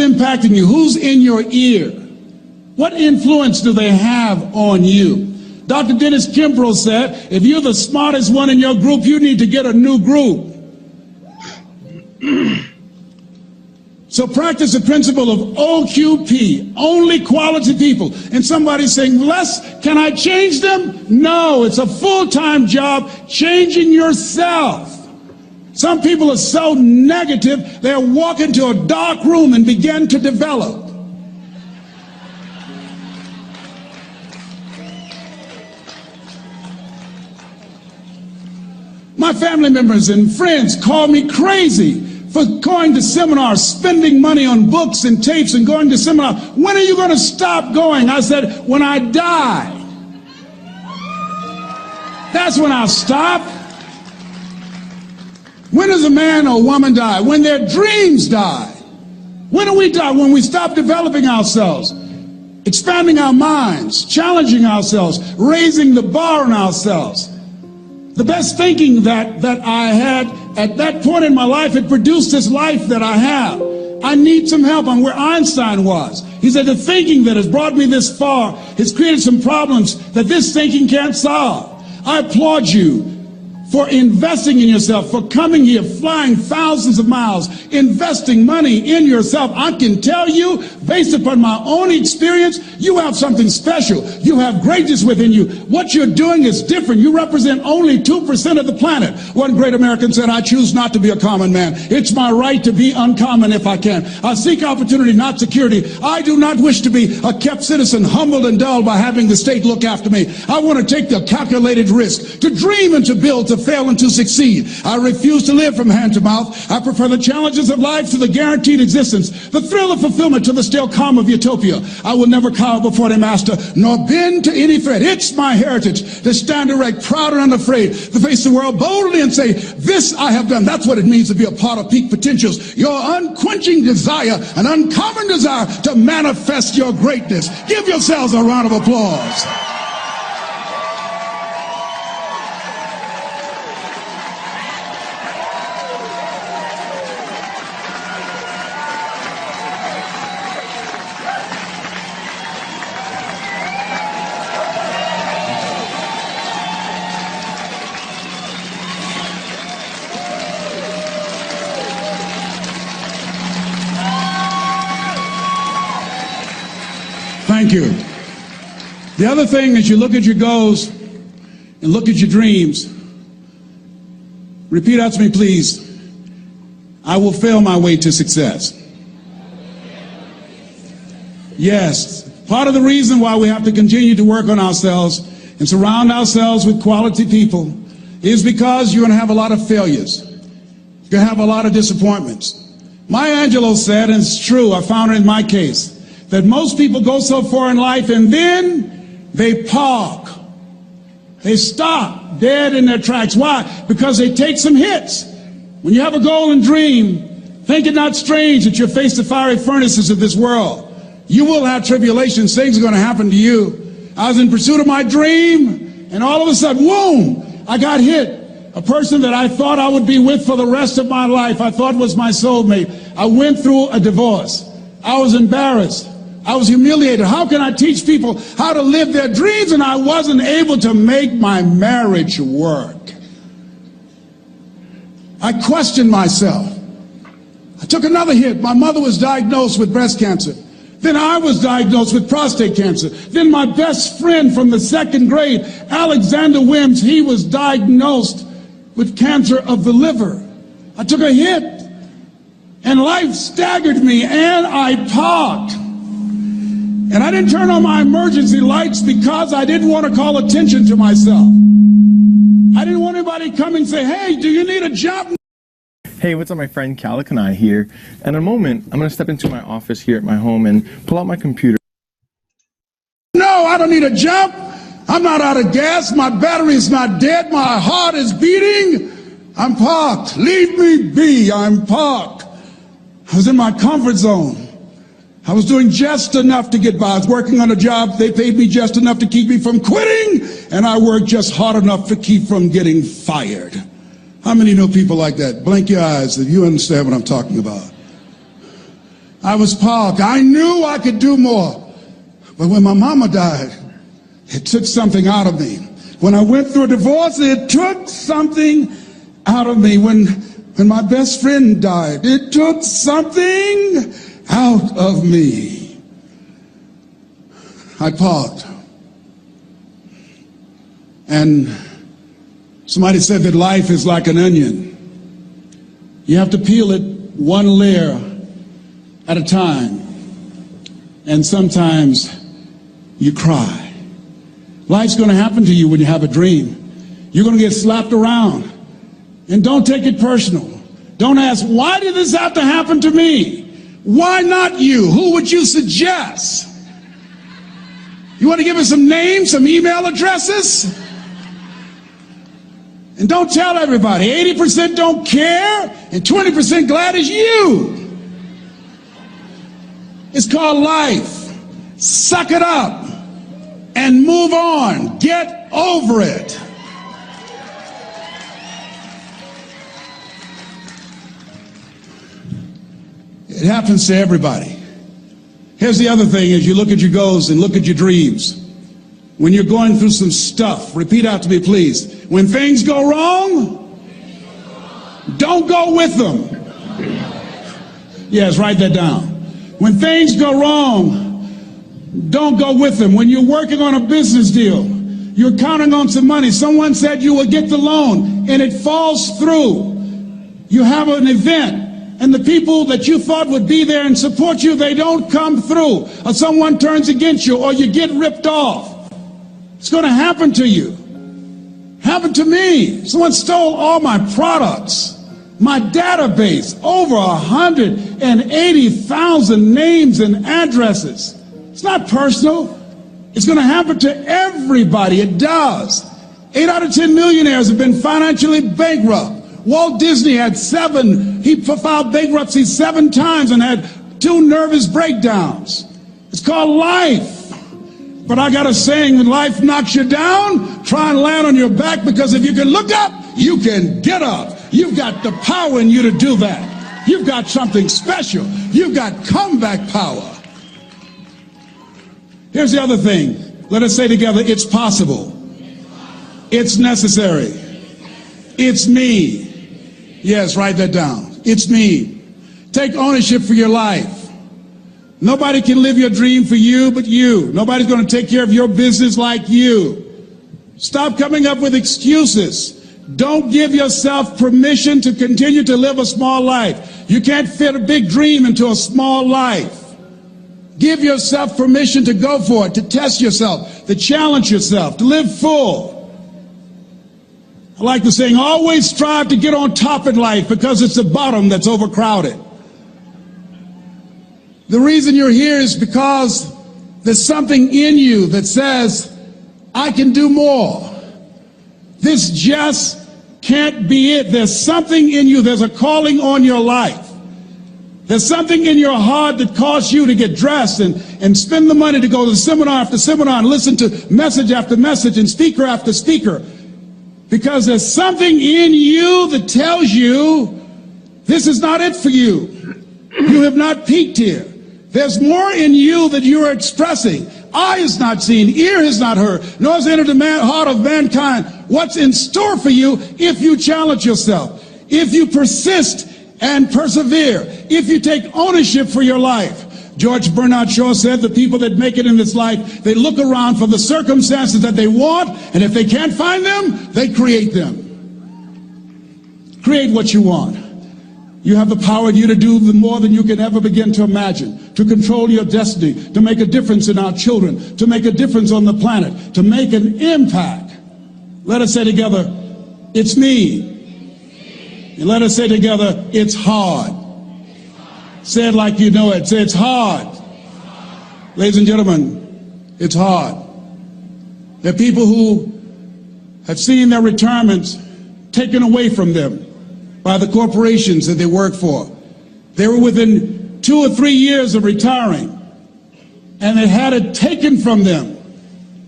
impacting you? Who's in your ear? What influence do they have on you? Dr. Dennis Kimbrough said, if you're the smartest one in your group, you need to get a new group. So practice the principle of OQP, only quality people. And somebody's saying, Les, can I change them? No, it's a full-time job changing yourself. Some people are so negative, they'll walk into a dark room and begin to develop. My family members and friends call me crazy for going to seminars, spending money on books and tapes and going to seminars. When are you going to stop going? I said, when I die. That's when I'll stop. When does a man or woman die? When their dreams die. When do we die? When we stop developing ourselves, expanding our minds, challenging ourselves, raising the bar on ourselves. The best thinking that I had at that point in my life, it produced this life that I have. I need some help. I'm where Einstein was. He said, the thinking that has brought me this far has created some problems that this thinking can't solve. I applaud you for investing in yourself, for coming here, flying thousands of miles, investing money in yourself. I can tell you, based upon my own experience, you have something special. You have greatness within you. What you're doing is different. You represent only 2% of the planet. One great American said, I choose not to be a common man. It's my right to be uncommon if I can. I seek opportunity, not security. I do not wish to be a kept citizen, humbled and dulled by having the state look after me. I want to take the calculated risk, to dream and to build, to fail and to succeed. I refuse to live from hand to mouth. I prefer the challenges of life to the guaranteed existence, the thrill of fulfillment to the still calm of utopia. I will never cower before their master, nor bend to any threat. It's my heritage to stand erect, proud and unafraid, to face the world boldly and say, this I have done. That's what it means to be a part of peak potentials. Your unquenching desire, an uncommon desire to manifest your greatness. Give yourselves a round of applause. Thank you. The other thing is you look at your goals and look at your dreams. Repeat out to me, please. I will fail my way to success. Yes, part of the reason why we have to continue to work on ourselves and surround ourselves with quality people is because you're going to have a lot of failures. You're going to have a lot of disappointments. Maya Angelou said, and it's true, I found it in my case, that most people go so far in life and then they park. They stop dead in their tracks. Why? Because they take some hits. When you have a goal and dream, think it not strange that you face the fiery furnaces of this world. You will have tribulations. Things are going to happen to you. I was in pursuit of my dream, and all of a sudden, boom, I got hit. A person that I thought I would be with for the rest of my life, I thought was my soulmate. I went through a divorce. I was embarrassed. I was humiliated. How can I teach people how to live their dreams? And I wasn't able to make my marriage work. I questioned myself. I took another hit. My mother was diagnosed with breast cancer. Then I was diagnosed with prostate cancer. Then my best friend from the second grade, Alexander Wims, he was diagnosed with cancer of the liver. I took a hit, and life staggered me, and I parked. And I didn't turn on my emergency lights because I didn't want to call attention to myself. I didn't want anybody to come and say, hey, do you need a job? Hey, what's up, my friend Calicanai here. And in a moment, I'm going to step into my office here at my home and pull out my computer. No, I don't need a jump. I'm not out of gas. My battery is not dead. My heart is beating. I'm parked. Leave me be. I'm parked. I was in my comfort zone. I was doing just enough to get by. I was working on a job. They paid me just enough to keep me from quitting, and I worked just hard enough to keep from getting fired. How many know people like that? Blink your eyes if you understand what I'm talking about. I was parked. I knew I could do more. But when my mama died, it took something out of me. When I went through a divorce, it took something out of me. When my best friend died, it took something out of me. I parked. And somebody said that life is like an onion. You have to peel it one layer at a time. And sometimes you cry. Life's going to happen to you when you have a dream. You're going to get slapped around. And don't take it personal. Don't ask, why did this have to happen to me? Why not you? Who would you suggest? You want to give us some names, some email addresses? And don't tell everybody. 80% don't care, and 20% glad it's you. It's called life. Suck it up and move on. Get over it. It happens to everybody. Here's the other thing: as you look at your goals and look at your dreams, when you're going through some stuff, repeat out to me, please. When things go wrong, don't go with them. Yes, write that down. When things go wrong, don't go with them. When you're working on a business deal, you're counting on some money. Someone said you will get the loan, and it falls through. You have an event, and the people that you thought would be there and support you, they don't come through. Or someone turns against you, or you get ripped off. It's going to happen to you. Happened to me. Someone stole all my products, my database, over 180,000 names and addresses. It's not personal. It's going to happen to everybody. It does. 8 out of 10 millionaires have been financially bankrupt. Walt Disney had he filed bankruptcy 7 times and had 2 nervous breakdowns. It's called life. But I got a saying: when life knocks you down, try and land on your back, because if you can look up, you can get up. You've got the power in you to do that. You've got something special. You've got comeback power. Here's the other thing. Let us say together, it's possible. It's necessary. It's me. Yes, write that down. It's me. Take ownership for your life. Nobody can live your dream for you but you. Nobody's going to take care of your business like you. Stop coming up with excuses. Don't give yourself permission to continue to live a small life. You can't fit a big dream into a small life. Give yourself permission to go for it, to test yourself, to challenge yourself, to live full. I like the saying, always strive to get on top in life, because it's the bottom that's overcrowded. The reason you're here is because there's something in you that says, I can do more. This just can't be it. There's something in you. There's a calling on your life. There's something in your heart that caused you to get dressed and spend the money to go to seminar after seminar and listen to message after message and speaker after speaker. Because there's something in you that tells you this is not it for you. You have not peaked here. There's more in you that you are expressing. Eye has not seen, ear has not heard, nor has entered the heart of mankind what's in store for you if you challenge yourself, if you persist and persevere, if you take ownership for your life. George Bernard Shaw said the people that make it in this life, they look around for the circumstances that they want, and if they can't find them, they create them. Create what you want. You have the power in you to do more than you can ever begin to imagine, to control your destiny, to make a difference in our children, to make a difference on the planet, to make an impact. Let us say together, it's me. And let us say together, it's hard. Say it like you know it. Say, it's hard. Ladies and gentlemen, it's hard. There are people who have seen their retirements taken away from them by the corporations that they work for. They were within 2 or 3 years of retiring, and they had it taken from them.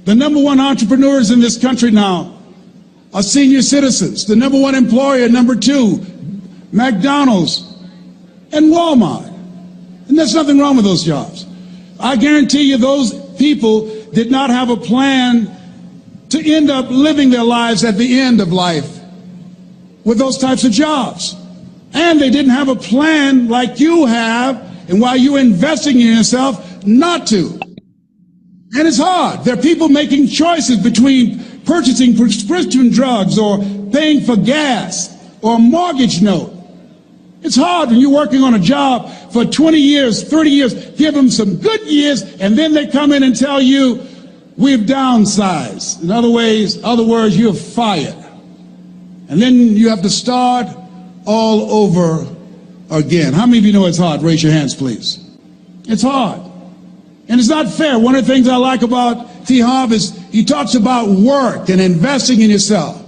The #1 entrepreneurs in this country now are senior citizens. The #1 employer, #2, McDonald's and Walmart. And there's nothing wrong with those jobs. I guarantee you those people did not have a plan to end up living their lives at the end of life with those types of jobs. And they didn't have a plan like you have, and while you're investing in yourself, not to. And it's hard. There are people making choices between purchasing prescription drugs or paying for gas or a mortgage note. It's hard when you're working on a job for 20 years, 30 years, give them some good years, and then they come in and tell you, we've downsized. In other words, you're fired. And then you have to start all over again. How many of you know it's hard? Raise your hands, please. It's hard. And it's not fair. One of the things I like about T. Harvey is he talks about work and investing in yourself.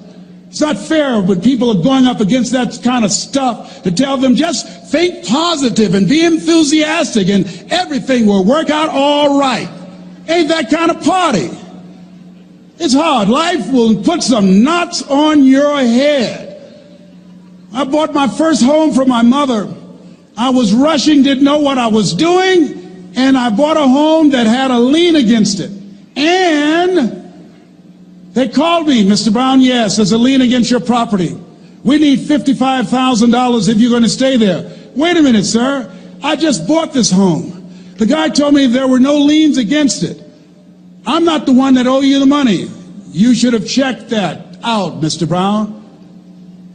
It's not fair when people are going up against that kind of stuff to tell them just think positive and be enthusiastic and everything will work out all right. Ain't that kind of party. It's hard. Life will put some knots on your head. I bought my first home for my mother. I was rushing, didn't know what I was doing, and I bought a home that had a lien against it. And they called me, Mr. Brown, yes, there's a lien against your property. We need $55,000 if you're going to stay there. Wait a minute, sir. I just bought this home. The guy told me there were no liens against it. I'm not the one that owe you the money. You should have checked that out, Mr. Brown.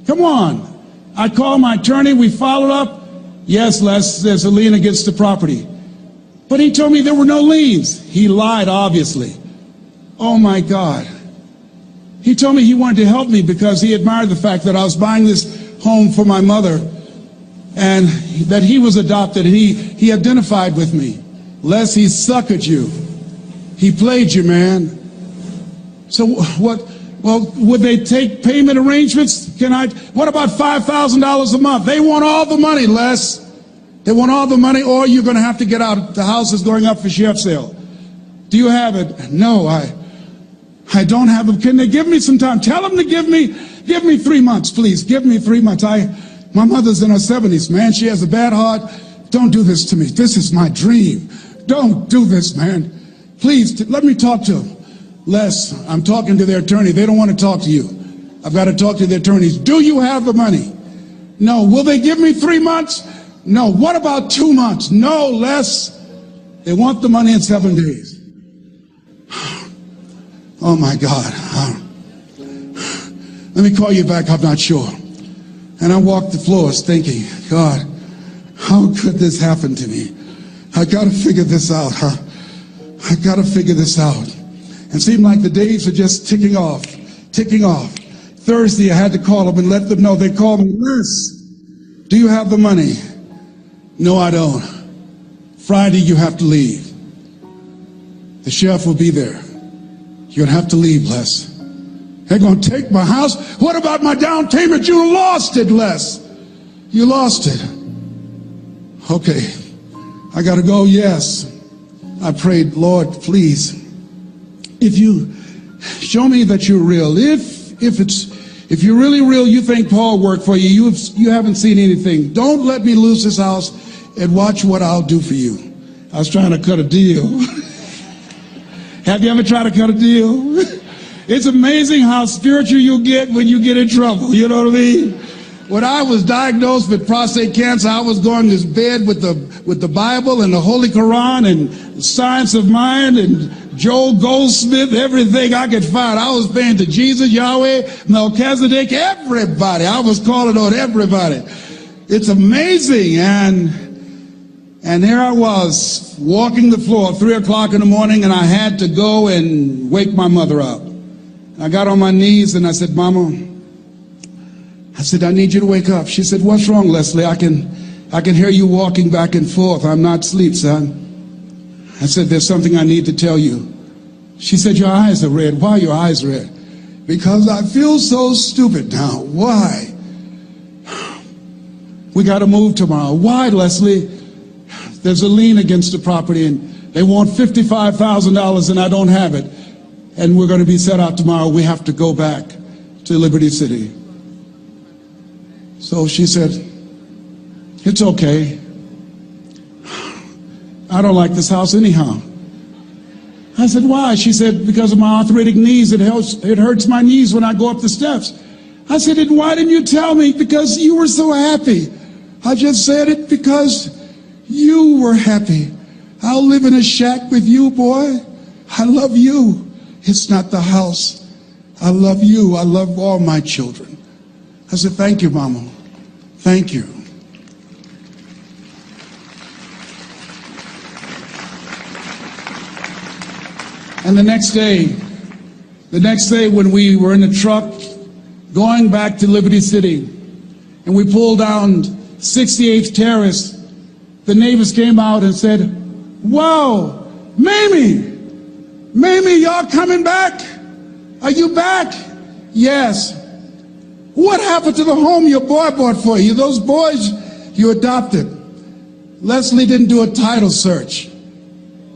Come on. I called my attorney. We followed up. Yes, Les, there's a lien against the property. But he told me there were no liens. He lied, obviously. Oh, my God. He told me he wanted to help me because he admired the fact that I was buying this home for my mother and that he was adopted, and he identified with me. Les, he suckered you. He played you, man. So what? Well, would they take payment arrangements? What about $5,000 a month? They want all the money, Les. They want all the money, or you're going to have to get out. The house is going up for sheriff sale. Do you have it? No, I don't have them. Can they give me some time? Tell them to give me 3 months, please. Give me 3 months. My mother's in her 70s, man. She has a bad heart. Don't do this to me. This is my dream. Don't do this, man. Please, let me talk to them. Les, I'm talking to their attorney. They don't want to talk to you. I've got to talk to the attorneys. Do you have the money? No. Will they give me 3 months? No. What about 2 months? No, Les. They want the money in 7 days. Oh, my God. Let me call you back. I'm not sure. And I walked the floors thinking, God, how could this happen to me? I got to figure this out, huh? I got to figure this out. It seemed like the days are just ticking off, ticking off. Thursday, I had to call them and let them know. They called me, Les, do you have the money? No, I don't. Friday, you have to leave. The sheriff will be there. You're going to have to leave, Les. They're going to take my house. What about my down payment? You lost it, Les. You lost it. Okay. I got to go. Yes. I prayed, Lord, please, if you show me that you're real, if you're really real, you think Paul worked for you, you haven't seen anything. Don't let me lose this house and watch what I'll do for you. I was trying to cut a deal. Have you ever tried to cut a deal? It's amazing how spiritual you get when you get in trouble. You know what I mean? When I was diagnosed with prostate cancer, I was going to bed with the Bible and the Holy Quran and Science of Mind and Joel Goldsmith, everything I could find. I was praying to Jesus, Yahweh, Melchizedek, everybody. I was calling on everybody. It's amazing. And there I was walking the floor at 3 o'clock in the morning, and I had to go and wake my mother up. I got on my knees and I said, Mama, I said, I need you to wake up. She said, what's wrong, Leslie? I can hear you walking back and forth. I'm not asleep, son. I said, there's something I need to tell you. She said, your eyes are red. Why are your eyes red? Because I feel so stupid now. Why? We got to move tomorrow. Why, Leslie? There's a lien against the property and they want $55,000 and I don't have it. And we're going to be set out tomorrow. We have to go back to Liberty City. So she said, it's okay. I don't like this house anyhow. I said, why? She said, because of my arthritic knees, it hurts my knees when I go up the steps. I said, and why didn't you tell me? Because you were so happy. I just said it because you were happy. I'll live in a shack with you, boy. I love you. It's not the house. I love you. I love all my children. I said, thank you, Mama. Thank you. And the next day when we were in the truck going back to Liberty City, and we pulled down 68th Terrace, the neighbors came out and said, "Whoa, Mamie, y'all coming back? Are you back?" "Yes." "What happened to the home your boy bought for you? Those boys you adopted?" Leslie didn't do a title search.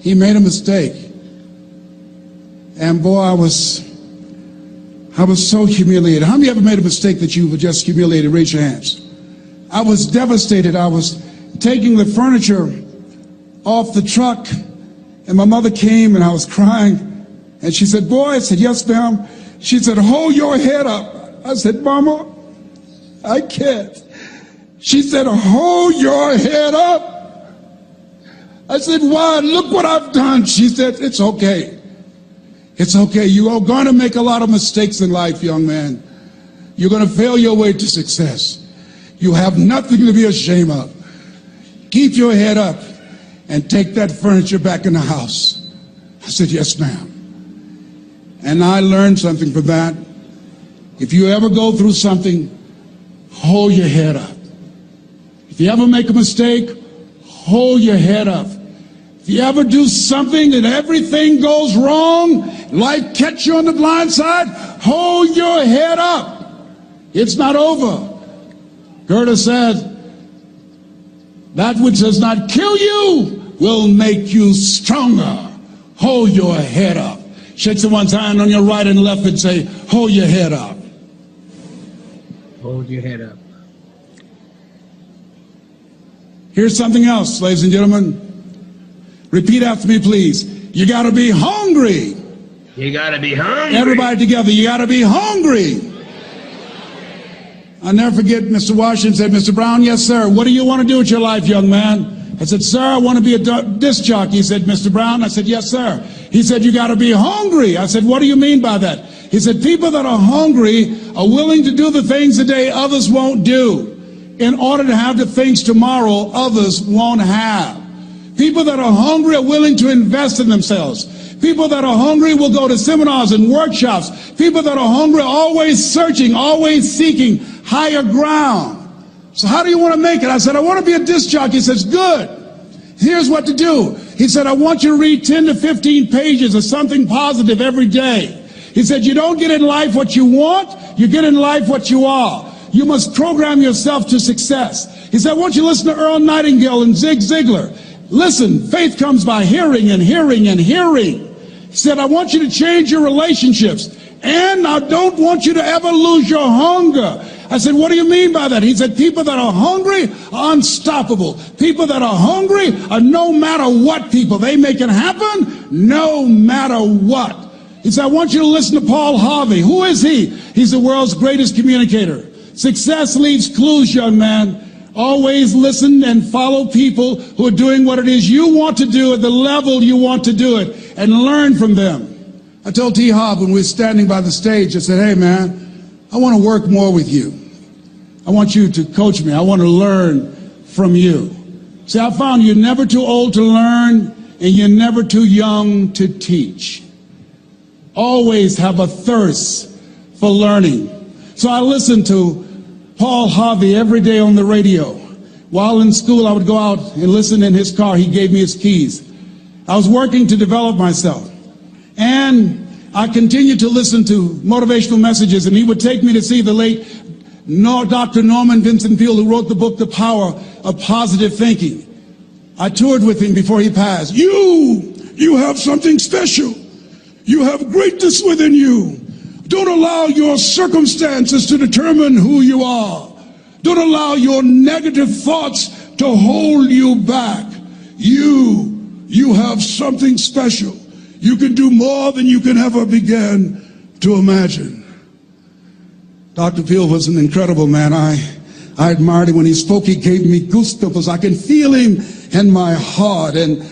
He made a mistake. And boy, I was so humiliated. How many ever made a mistake that you were just humiliated? Raise your hands. I was devastated. I was taking the furniture off the truck, and my mother came, and I was crying. And she said, "Boy," I said, "Yes, ma'am." She said, "Hold your head up." I said, "Mama, I can't." She said, "Hold your head up." I said, "Why? Look what I've done." She said, "It's okay. It's okay. You are going to make a lot of mistakes in life, young man. You're going to fail your way to success. You have nothing to be ashamed of. Keep your head up and take that furniture back in the house." I said, "Yes, ma'am." And I learned something from that. If you ever go through something, hold your head up. If you ever make a mistake, hold your head up. If you ever do something and everything goes wrong, life catch you on the blind side, hold your head up. It's not over. Goethe said, that which does not kill you will make you stronger. Hold your head up. Shake someone's hand on your right and left and say, hold your head up. Hold your head up. Here's something else, ladies and gentlemen. Repeat after me, please. You got to be hungry. You got to be hungry. Everybody together, you got to be hungry. I'll never forget Mr. Washington said, "Mr. Brown, yes, sir. What do you want to do with your life, young man?" I said, "Sir, I want to be a disc jockey." He said, "Mr. Brown?" I said, "Yes, sir." He said, "You got to be hungry." I said, "What do you mean by that?" He said, "People that are hungry are willing to do the things today others won't do in order to have the things tomorrow others won't have. People that are hungry are willing to invest in themselves. People that are hungry will go to seminars and workshops. People that are hungry are always searching, always seeking higher ground." So how do you want to make it? I said, "I want to be a disc jockey." He says, "Good. Here's what to do." He said, "I want you to read 10 to 15 pages of something positive every day." He said, "You don't get in life what you want, you get in life what you are. You must program yourself to success." He said, "I want you to listen to Earl Nightingale and Zig Ziglar. Listen, faith comes by hearing and hearing and hearing." He said, "I want you to change your relationships, and I don't want you to ever lose your hunger." I said, "What do you mean by that?" He said, "People that are hungry are unstoppable. People that are hungry are no matter what people. They make it happen no matter what." He said, "I want you to listen to Paul Harvey." Who is he? He's the world's greatest communicator. Success leaves clues, young man. Always listen and follow people who are doing what it is you want to do at the level you want to do it, and learn from them. I told T. Hobb when we were standing by the stage, I said, "Hey, man, I want to work more with you. I want you to coach me. I want to learn from you." See, I found you're never too old to learn, and you're never too young to teach. Always have a thirst for learning. So I listened to Paul Harvey every day on the radio. While in school, I would go out and listen in his car. He gave me his keys. I was working to develop myself. And I continued to listen to motivational messages, and he would take me to see the late Dr. Norman Vincent Peale, who wrote the book, The Power of Positive Thinking. I toured with him before he passed. You have something special. You have greatness within you. Don't allow your circumstances to determine who you are. Don't allow your negative thoughts to hold you back. You You have something special. You can do more than you can ever begin to imagine. Dr. Peel was an incredible man. I admired him when he spoke. He gave me goosebumps. I can feel him in my heart. And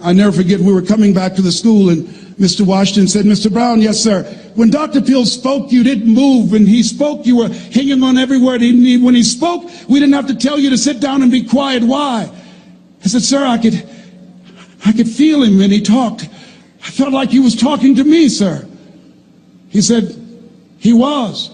I never forget, we were coming back to the school, and Mr. Washington said, Mr. Brown, yes, sir. When Dr. Peel spoke, you didn't move. When he spoke, you were hanging on every word. When he spoke, we didn't have to tell you to sit down and be quiet. Why? I said, sir, I could feel him when he talked. I felt like he was talking to me, sir. He said, he was.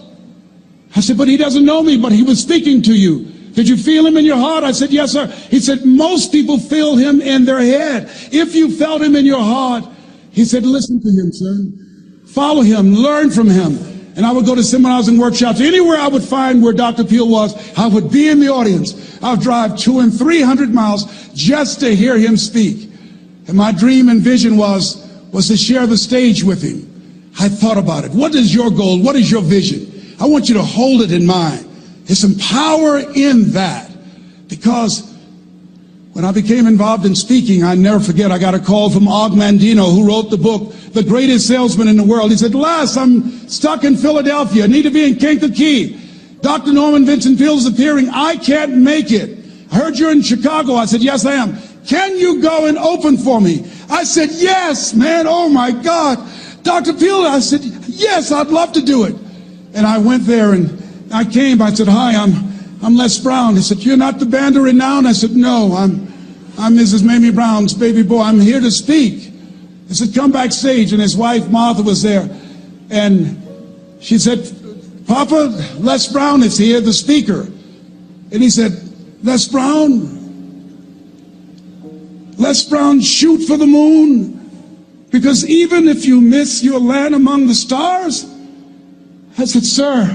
I said, but he doesn't know me, but he was speaking to you. Did you feel him in your heart? I said, yes, sir. He said, most people feel him in their head. If you felt him in your heart, he said, listen to him, son. Follow him, learn from him. And I would go to seminars and workshops. Anywhere I would find where Dr. Peel was, I would be in the audience. I would drive 200 and 300 miles just to hear him speak. And my dream and vision was to share the stage with him. I thought about it. What is your goal? What is your vision? I want you to hold it in mind. There's some power in that, because when I became involved in speaking, I never forget, I got a call from Og Mandino, who wrote the book, The Greatest Salesman in the World. He said, Les, I'm stuck in Philadelphia. I need to be in Kankakee. Dr. Norman Vincent Peale is appearing. I can't make it. I heard you're in Chicago. I said, yes, I am. Can you go and open for me? I said, yes, man. Oh, my God. Dr. Peel, I said, yes, I'd love to do it. And I went there and I came. I said, hi, I'm Les Brown. He said, you're not the band of renown? I said, no, I'm Mrs. Mamie Brown's baby boy. I'm here to speak. He said, come backstage. And his wife, Martha, was there. And she said, Papa, Les Brown is here, the speaker. And he said, Les Brown, shoot for the moon. Because even if you miss, you'll land among the stars. I said, sir,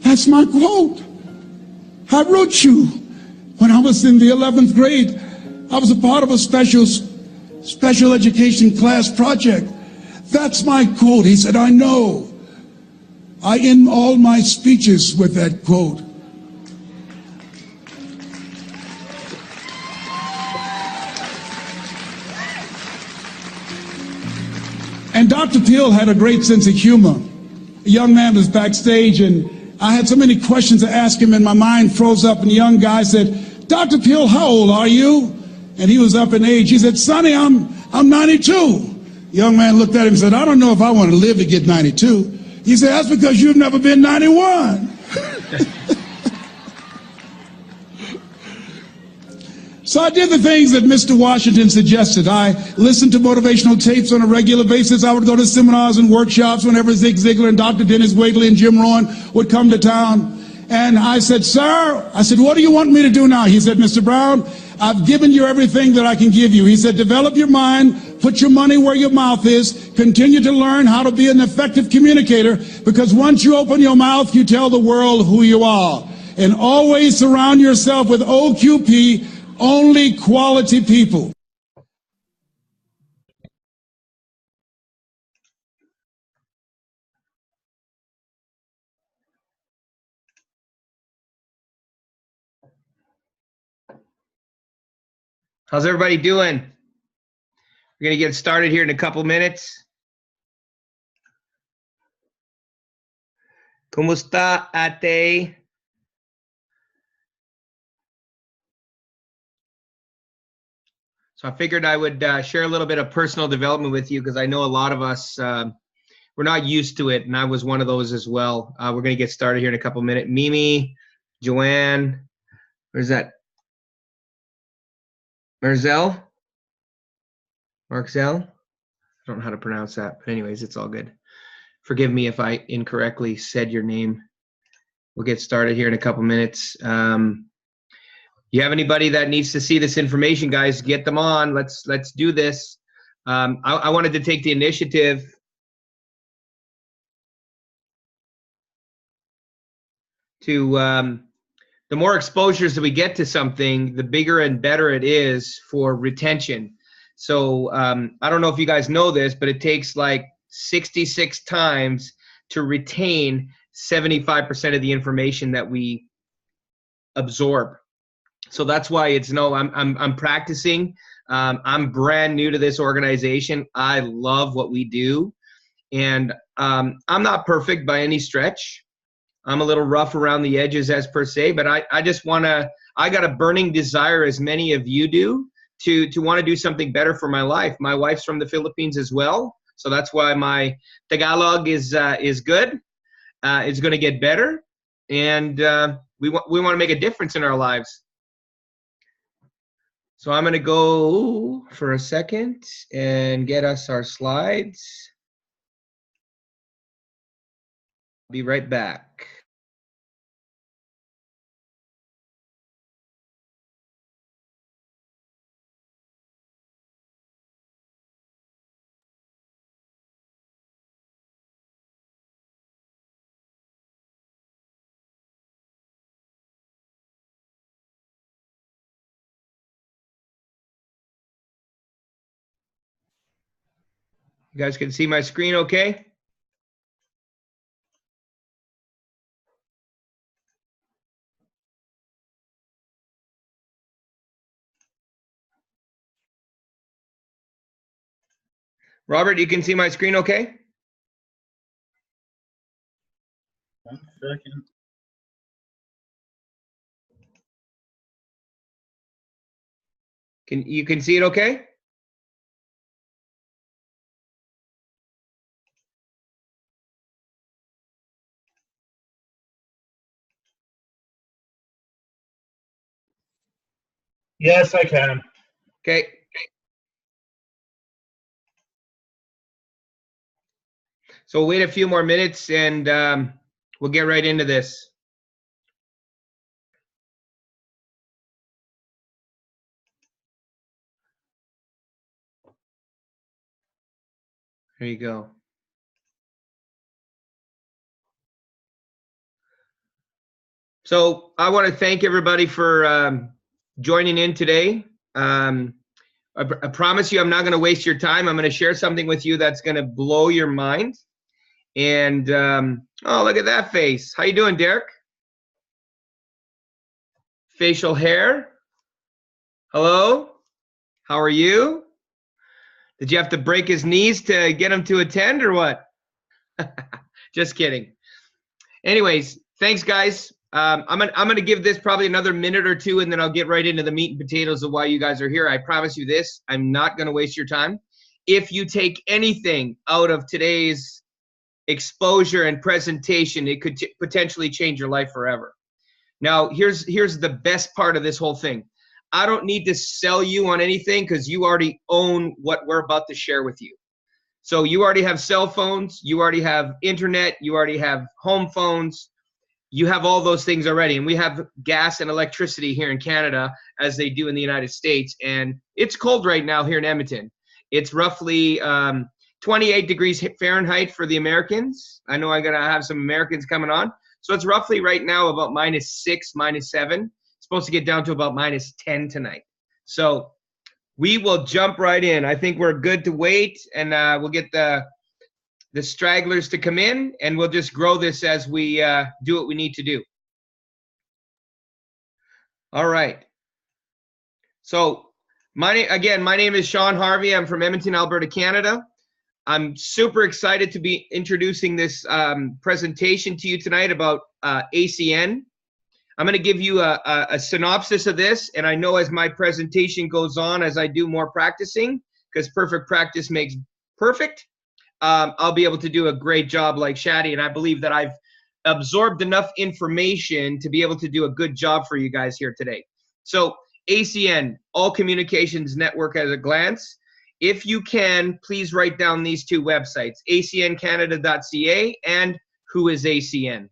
that's my quote. I wrote you when I was in the 11th grade. I was a part of a special education class project. That's my quote. He said, I know. I end all my speeches with that quote. And Dr. Peel had a great sense of humor. A young man was backstage, and I had so many questions to ask him, and my mind froze up, and the young guy said, Dr. Peel, how old are you? And he was up in age. He said, Sonny, I'm 92. The young man looked at him and said, I don't know if I want to live to get 92. He said, that's because you've never been 91. So I did the things that Mr. Washington suggested. I listened to motivational tapes on a regular basis. I would go to seminars and workshops whenever Zig Ziglar and Dr. Dennis Waitley and Jim Rohn would come to town. And I said, sir, what do you want me to do now? He said, Mr. Brown, I've given you everything that I can give you. He said, develop your mind, put your money where your mouth is, continue to learn how to be an effective communicator, because once you open your mouth, you tell the world who you are. And always surround yourself with OQP, only quality people. How's everybody doing? We're going to get started here in a couple minutes. ¿Cómo está, Ate? So I figured I would share a little bit of personal development with you, because I know a lot of us, we're not used to it, and I was one of those as well. We're going to get started here in a couple minutes. Mimi, Joanne, where's that? Marcel? I don't know how to pronounce that, but anyways, it's all good. Forgive me if I incorrectly said your name. We'll get started here in a couple minutes. You have anybody that needs to see this information, guys, get them on. Let's do this. I wanted to take the initiative to the more exposures that we get to something, the bigger and better it is for retention. So I don't know if you guys know this, but it takes like 66 times to retain 75% of the information that we absorb. So that's why I'm practicing I'm brand new to this organization. I love what we do. And I'm not perfect by any stretch. I'm a little rough around the edges as per se, but I just want to, I got a burning desire, as many of you do, to want to do something better for my life. My wife's from the Philippines as well. So that's why my Tagalog is good. It's going to get better. And we want to make a difference in our lives. So I'm going to go for a second and get us our slides. Be right back. You guys can see my screen okay? Robert, you can see my screen okay? 1 second. You can see it okay? Yes, I can. Okay. So we'll wait a few more minutes and we'll get right into this. There you go. So I want to thank everybody for joining in today. I promise you I'm not going to waste your time. I'm going to share something with you that's going to blow your mind. And oh, look at that face. How you doing, Derek? Facial hair. Hello. How are you? Did you have to break his knees to get him to attend or what? Just kidding. Anyways, thanks, guys. I'm gonna give this probably another minute or two, and then I'll get right into the meat and potatoes of why you guys are here. I promise you this: I'm not gonna waste your time. If you take anything out of today's exposure and presentation, it could potentially change your life forever. Now, here's the best part of this whole thing. I don't need to sell you on anything because you already own what we're about to share with you. So you already have cell phones, you already have internet, you already have home phones. You have all those things already. And we have gas and electricity here in Canada as they do in the United States. And it's cold right now here in Edmonton. It's roughly 28 degrees Fahrenheit for the Americans. I know I'm going to have some Americans coming on. So it's roughly right now about -6, -7. It's supposed to get down to about -10 tonight. So we will jump right in. I think we're good to wait, and we'll get the stragglers to come in, and we'll just grow this as we do what we need to do. All right. So my name is Shawn Harvey. I'm from Edmonton, Alberta, Canada. I'm super excited to be introducing this presentation to you tonight about ACN. I'm going to give you a synopsis of this, and I know as my presentation goes on, as I do more practicing, because perfect practice makes perfect, I'll be able to do a great job like Shadi, and I believe that I've absorbed enough information to be able to do a good job for you guys here today. So ACN, All Communications Network at a glance. If you can, please write down these two websites, acncanada.ca and Who is ACN.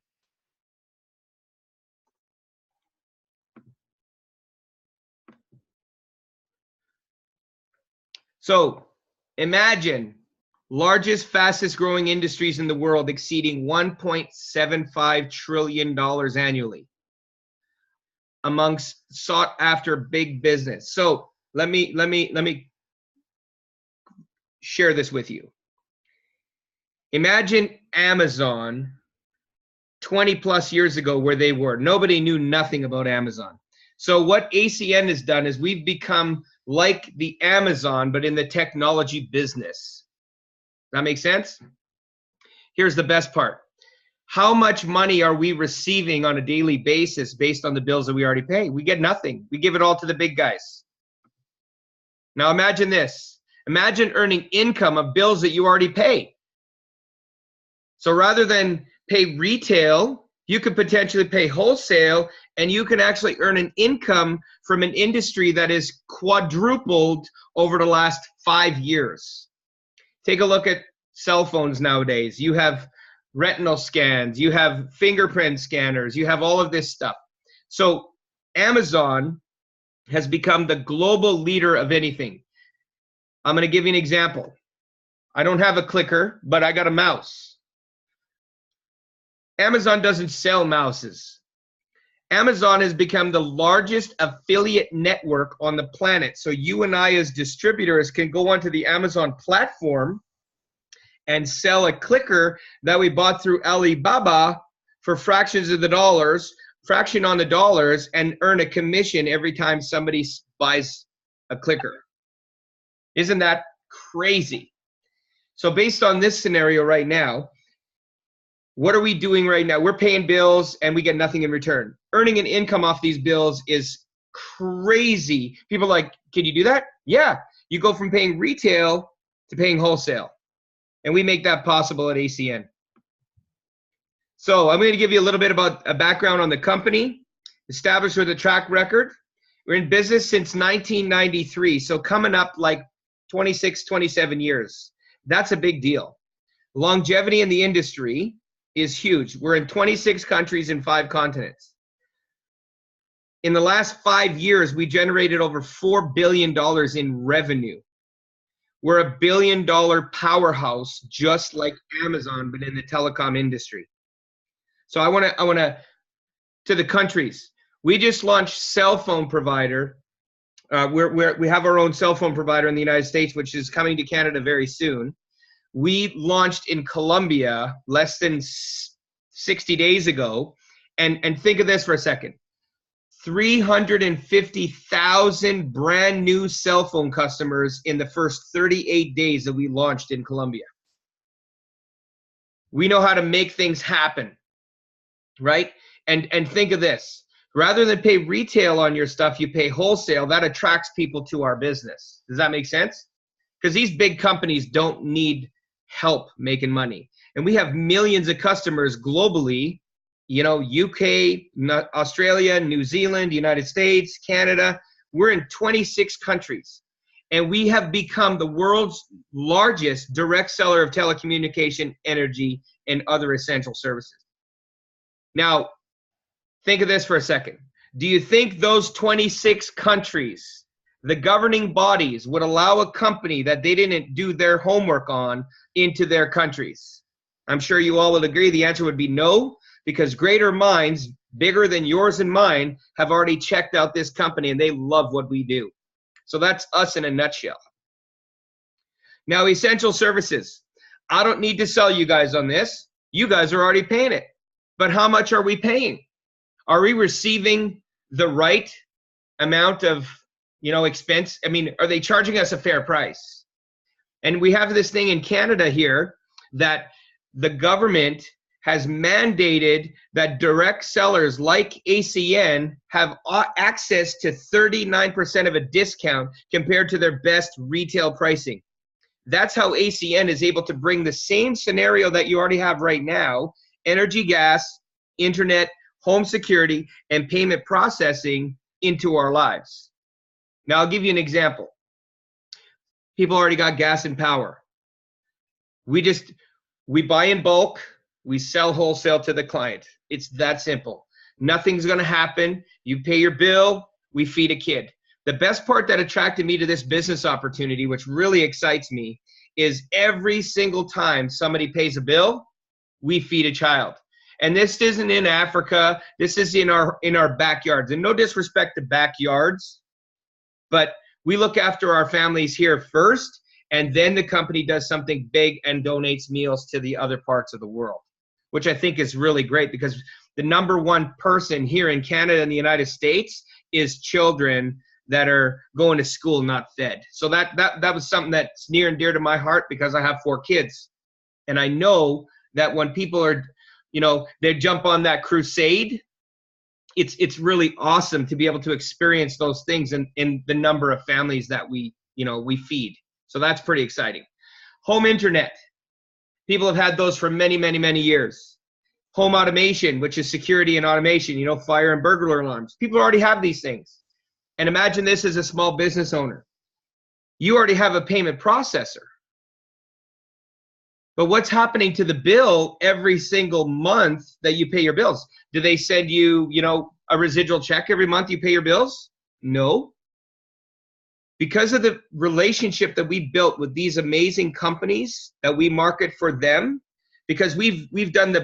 So imagine largest, fastest growing industries in the world exceeding $1.75 trillion annually amongst sought after big business. So let me share this with you. Imagine Amazon 20 plus years ago where they were. Nobody knew nothing about Amazon. So what ACN has done is we've become like the Amazon, but in the technology business. That makes sense? Here's the best part. How much money are we receiving on a daily basis based on the bills that we already pay? We get nothing. We give it all to the big guys. Now imagine this. Imagine earning income of bills that you already pay. So rather than pay retail, you could potentially pay wholesale, and you can actually earn an income from an industry that is quadrupled over the last 5 years. Take a look at cell phones nowadays. You have retinal scans, you have fingerprint scanners, you have all of this stuff. So Amazon has become the global leader of anything. I'm going to give you an example. I don't have a clicker, but I got a mouse. Amazon doesn't sell mouses. Amazon has become the largest affiliate network on the planet. So you and I as distributors can go onto the Amazon platform and sell a clicker that we bought through Alibaba for fractions of the dollars, fraction on the dollars, and earn a commission every time somebody buys a clicker. Isn't that crazy? So based on this scenario right now, what are we doing right now? We're paying bills and we get nothing in return. Earning an income off these bills is crazy. People are like, can you do that? Yeah. You go from paying retail to paying wholesale. And we make that possible at ACN. So I'm going to give you a little bit about a background on the company, established with a track record. We're in business since 1993, so coming up like 26, 27 years. That's a big deal. Longevity in the industry is huge. We're in 26 countries in 5 continents. In the last 5 years, we generated over $4 billion in revenue. We're a $1 billion powerhouse, just like Amazon, but in the telecom industry. So I want to the countries. We just launched cell phone provider. We have our own cell phone provider in the United States, which is coming to Canada very soon. We launched in Colombia less than 60 days ago. And think of this for a second. 350,000 brand new cell phone customers in the first 38 days that we launched in Colombia. We know how to make things happen, right? And think of this. Rather than pay retail on your stuff, you pay wholesale. That attracts people to our business. Does that make sense? Because these big companies don't need help making money. And we have millions of customers globally, you know, UK, Australia, New Zealand, United States, Canada. We're in 26 countries. And we have become the world's largest direct seller of telecommunication, energy, and other essential services. Now, think of this for a second. Do you think those 26 countries, the governing bodies, would allow a company that they didn't do their homework on into their countries? I'm sure you all would agree the answer would be no, because greater minds, bigger than yours and mine, have already checked out this company and they love what we do. So that's us in a nutshell. Now, essential services. I don't need to sell you guys on this. You guys are already paying it. But how much are we paying? Are we receiving the right amount of, you know, expense? I mean, are they charging us a fair price? And we have this thing in Canada here that the government has mandated that direct sellers like ACN have access to 39% of a discount compared to their best retail pricing. That's how ACN is able to bring the same scenario that you already have right now, energy, gas, internet, home security, and payment processing into our lives. Now, I'll give you an example. People already got gas and power. We buy in bulk. We sell wholesale to the client. It's that simple. Nothing's going to happen. You pay your bill. We feed a kid. The best part that attracted me to this business opportunity, which really excites me, is every single time somebody pays a bill, we feed a child. And this isn't in Africa. This is in our backyards. And no disrespect to backyards, but we look after our families here first, and then the company does something big and donates meals to the other parts of the world, which I think is really great, because the #1 person here in Canada and the United States is children that are going to school not fed. So that was something that's near and dear to my heart because I have 4 kids. And I know that when people are, they jump on that crusade, it's really awesome to be able to experience those things in the number of families that we feed. So that's pretty exciting. Home internet. People have had those for many, many, many years. Home automation, which is security and automation, fire and burglar alarms. People already have these things. And imagine this as a small business owner. You already have a payment processor. But what's happening to the bill every single month that you pay your bills? Do they send you, a residual check every month you pay your bills? No. Because of the relationship that we built with these amazing companies that we market for them, because we've done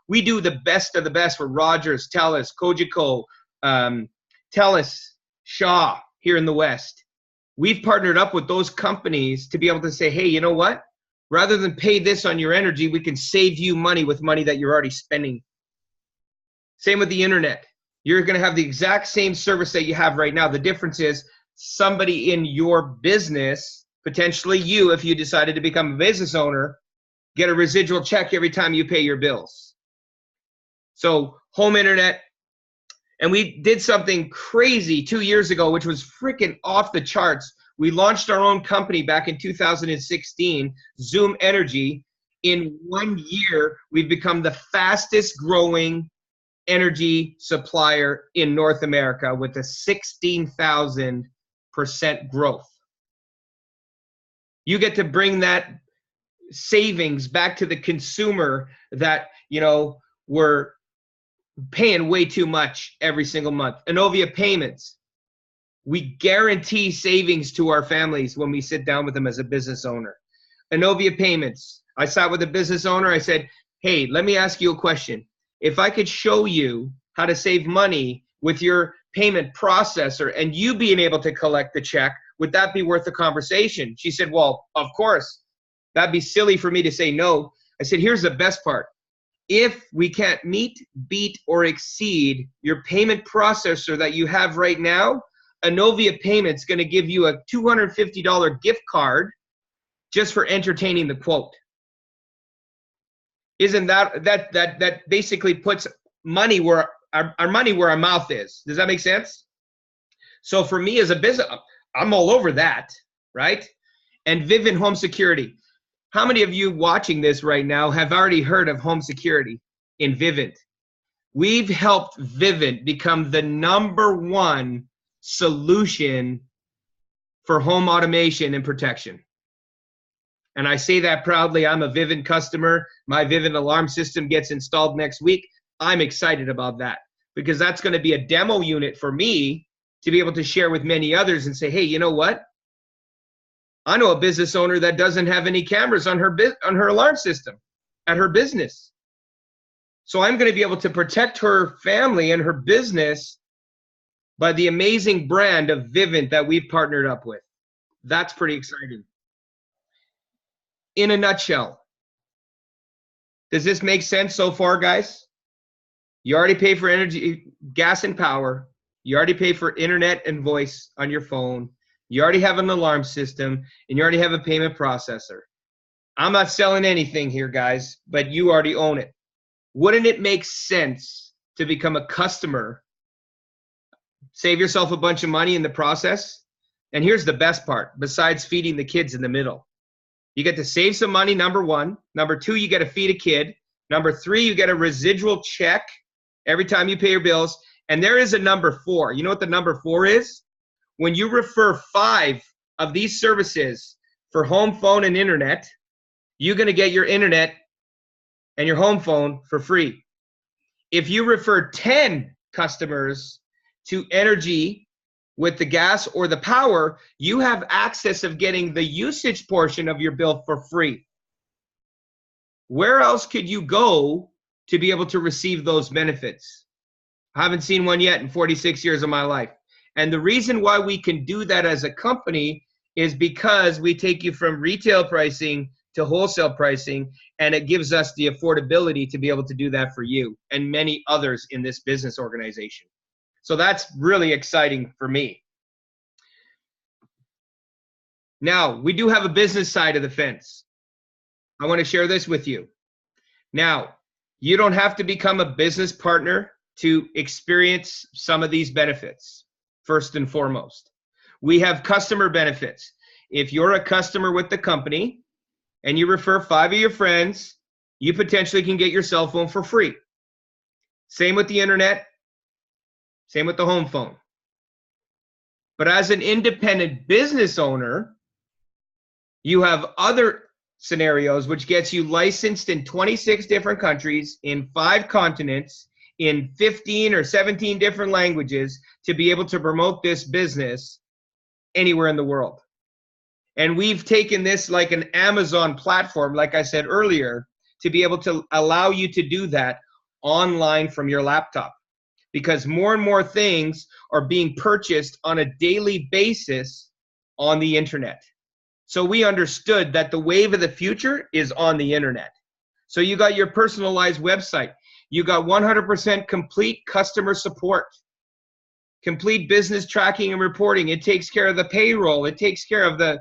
we do the best of the best for Rogers, TELUS, Cogeco, TELUS, Shaw here in the West. We've partnered up with those companies to be able to say, hey, you know what? Rather than pay this on your energy, we can save you money with money that you're already spending. Same with the internet. You're going to have the exact same service that you have right now. The difference is somebody in your business, potentially you, if you decided to become a business owner, get a residual check every time you pay your bills. So home internet. And we did something crazy 2 years ago, which was freaking off the charts. We launched our own company back in 2016, Zoom Energy. In 1 year, we've become the fastest growing energy supplier in North America with a 16,000% growth. You get to bring that savings back to the consumer that, were paying way too much every single month. Innovia Payments. We guarantee savings to our families when we sit down with them as a business owner. Innovia Payments. I sat with a business owner. I said, hey, let me ask you a question. If I could show you how to save money with your payment processor and you being able to collect the check, would that be worth the conversation? She said, well, of course. That'd be silly for me to say no. I said, here's the best part. If we can't meet, beat, or exceed your payment processor that you have right now, Innovia Payments going to give you a $250 gift card just for entertaining the quote. Isn't that basically puts money where our money where our mouth is? Does that make sense? So for me as a business, I'm all over that, right? And Vivint Home Security. How many of you watching this right now have already heard of home security in Vivint? We've helped Vivint become the #1 solution for home automation and protection. And I say that proudly. I'm a Vivint customer. My Vivint alarm system gets installed next week. I'm excited about that because that's going to be a demo unit for me to be able to share with many others and say, hey, you know what? I know a business owner that doesn't have any cameras on her alarm system at her business. So I'm going to be able to protect her family and her business by the amazing brand of Vivint that we've partnered up with. That's pretty exciting. In a nutshell, does this make sense so far, guys? You already pay for energy, gas and power. You already pay for internet and voice on your phone. You already have an alarm system, and you already have a payment processor. I'm not selling anything here, guys, but you already own it. Wouldn't it make sense to become a customer, save yourself a bunch of money in the process? And here's the best part, besides feeding the kids in the middle. You get to save some money, #1. #2, you get to feed a kid. #3, you get a residual check every time you pay your bills. And there is a #4. You know what the #4 is? When you refer 5 of these services for home, phone, and internet, you're going to get your internet and your home phone for free. If you refer 10 customers to energy with the gas or the power, you have access of getting the usage portion of your bill for free. Where else could you go to be able to receive those benefits? I haven't seen one yet in 46 years of my life. And the reason why we can do that as a company is because we take you from retail pricing to wholesale pricing, and it gives us the affordability to be able to do that for you and many others in this business organization. So that's really exciting for me. Now, we do have a business side of the fence. I want to share this with you. Now, you don't have to become a business partner to experience some of these benefits, first and foremost. We have customer benefits. If you're a customer with the company and you refer 5 of your friends, you potentially can get your cell phone for free. Same with the internet, same with the home phone. But as an independent business owner, you have other scenarios which gets you licensed in 26 different countries, in 5 continents, in 15 or 17 different languages to be able to promote this business anywhere in the world. And we've taken this like an Amazon platform, like I said earlier, to be able to allow you to do that online from your laptop, because more and more things are being purchased on a daily basis on the internet. So we understood that the wave of the future is on the internet. So you got your personalized website. You got 100% complete customer support, complete business tracking and reporting. It takes care of the payroll. It takes care of the